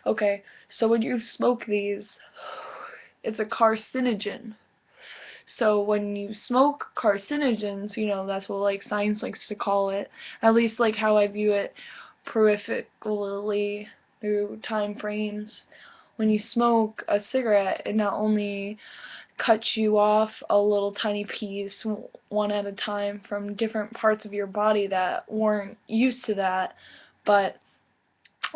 Okay, so when you smoke these, it's a carcinogen. So when you smoke carcinogens, that's what like science likes to call it, at least like how I view it peripherally through time frames. When you smoke a cigarette, it not only cuts you off a little tiny piece one at a time from different parts of your body that weren't used to that, but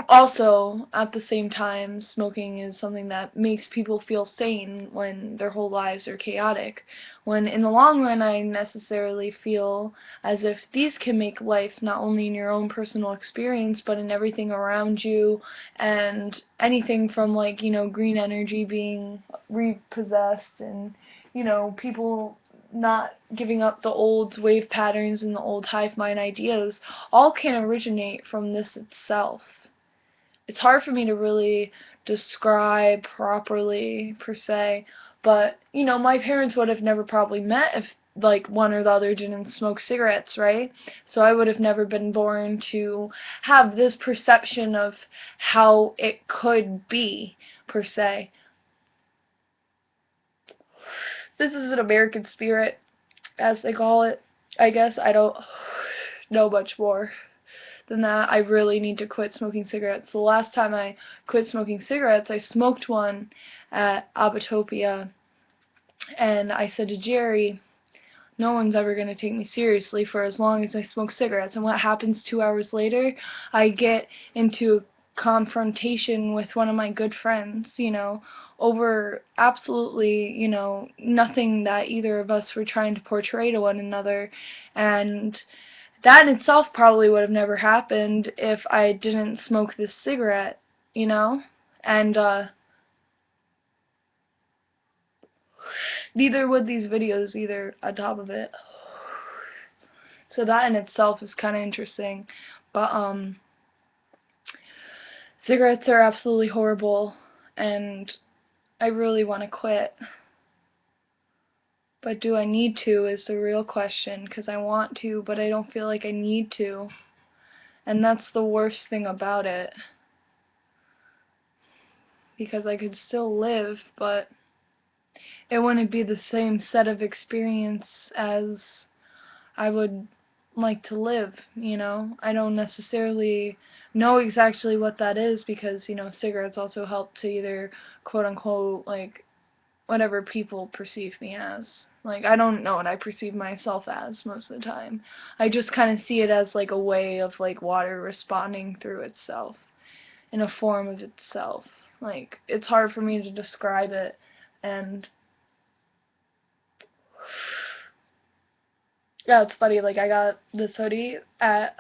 also, at the same time, smoking is something that makes people feel sane when their whole lives are chaotic. When in the long run, I necessarily feel as if these can make life not only in your own personal experience, but in everything around you, and anything from like, green energy being repossessed and, people not giving up the old wave patterns and the old hive mind ideas, all can originate from this itself. It's hard for me to really describe properly per se, but my parents would have never probably met if like one or the other didn't smoke cigarettes, right? So I would have never been born to have this perception of how it could be per se. This is an American spirit, as they call it. I guess I don't know much more than that. I really need to quit smoking cigarettes. The last time I quit smoking cigarettes, I smoked one at Abitopia, and I said to Jerry, no one's ever going to take me seriously for as long as I smoke cigarettes. And what happens 2 hours later? I get into a confrontation with one of my good friends, over absolutely, nothing that either of us were trying to portray to one another. And that in itself probably would have never happened if I didn't smoke this cigarette, you know? And neither would these videos either on top of it. So that in itself is kind of interesting. But cigarettes are absolutely horrible, and I really want to quit. But do I need to is the real question, because I want to, but I don't feel like I need to. And that's the worst thing about it. Because I could still live, but it wouldn't be the same set of experience as I would like to live, I don't necessarily know exactly what that is because, cigarettes also help to either quote unquote like whatever people perceive me as. Like, I don't know what I perceive myself as most of the time. I just kind of see it as like a way of like water responding through itself in a form of itself. Like, it's hard for me to describe it, and yeah, it's funny, like I got this hoodie at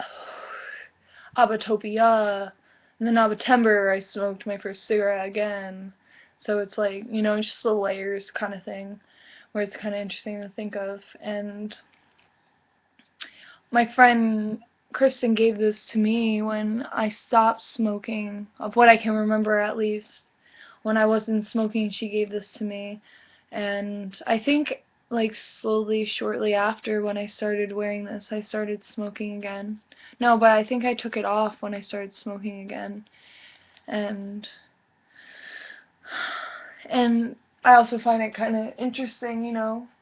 Abitopia, and then Abitember I smoked my first cigarette again. So it's like, it's just the layers kind of thing, where it's kind of interesting to think of. And my friend Kristen gave this to me when I stopped smoking, of what I can remember at least. When I wasn't smoking, she gave this to me. And I think, like, slowly, shortly after when I started wearing this, I started smoking again. No, but I think I took it off when I started smoking again. And and I also find it kind of interesting,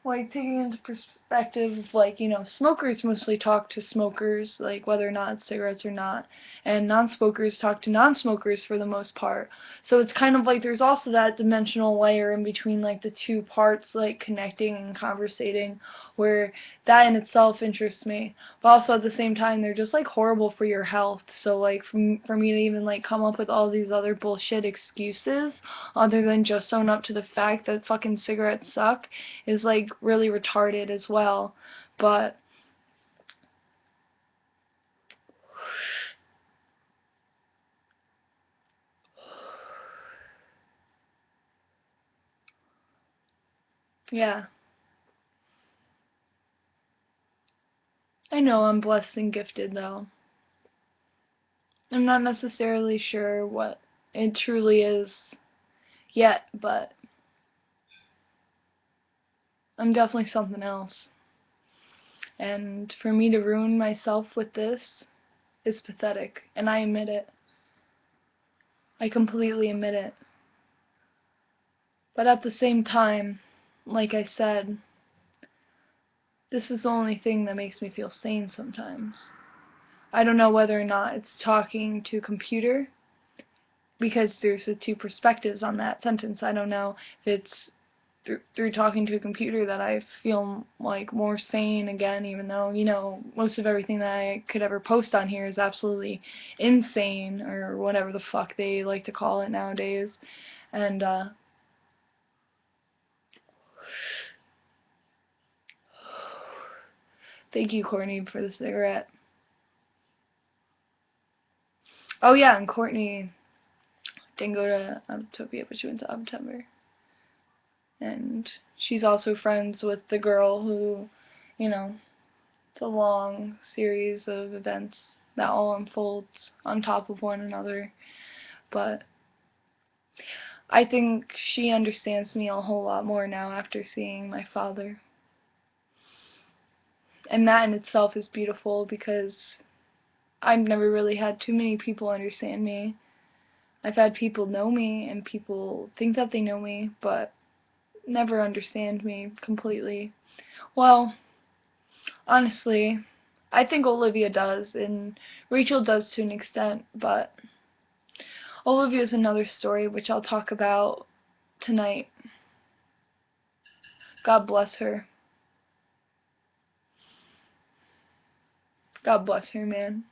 like taking into perspective of like, smokers mostly talk to smokers, like whether or not it's cigarettes or not, and non-smokers talk to non-smokers for the most part. So it's kind of like there's also that dimensional layer in between like the two parts, like connecting and conversating, where that in itself interests me. But also at the same time, they're just like horrible for your health. So like for me to even like come up with all these other bullshit excuses other than just own up to the fact that fucking cigarettes suck is like really retarded as well. But yeah, I know I'm blessed and gifted though. I'm not necessarily sure what it truly is yet, but I'm definitely something else. And for me to ruin myself with this is pathetic, and I admit it. I completely admit it. But at the same time, like I said, this is the only thing that makes me feel sane sometimes. I don't know whether or not it's talking to a computer, because there's the two perspectives on that sentence. I don't know if it's through talking to a computer that I feel like more sane again, even though, you know, most of everything that I could ever post on here is absolutely insane, or whatever the fuck they like to call it nowadays. And thank you, Courtney, for the cigarette. Oh yeah, and Courtney didn't go to Utopia, but she went to September. And she's also friends with the girl who, you know, it's a long series of events that all unfolds on top of one another. But I think she understands me a whole lot more now after seeing my father. And that in itself is beautiful, because I've never really had too many people understand me. I've had people know me and people think that they know me, but never understand me completely. Well, honestly, I think Olivia does, and Rachel does to an extent, but Olivia is another story which I'll talk about tonight. God bless her. God bless her, man.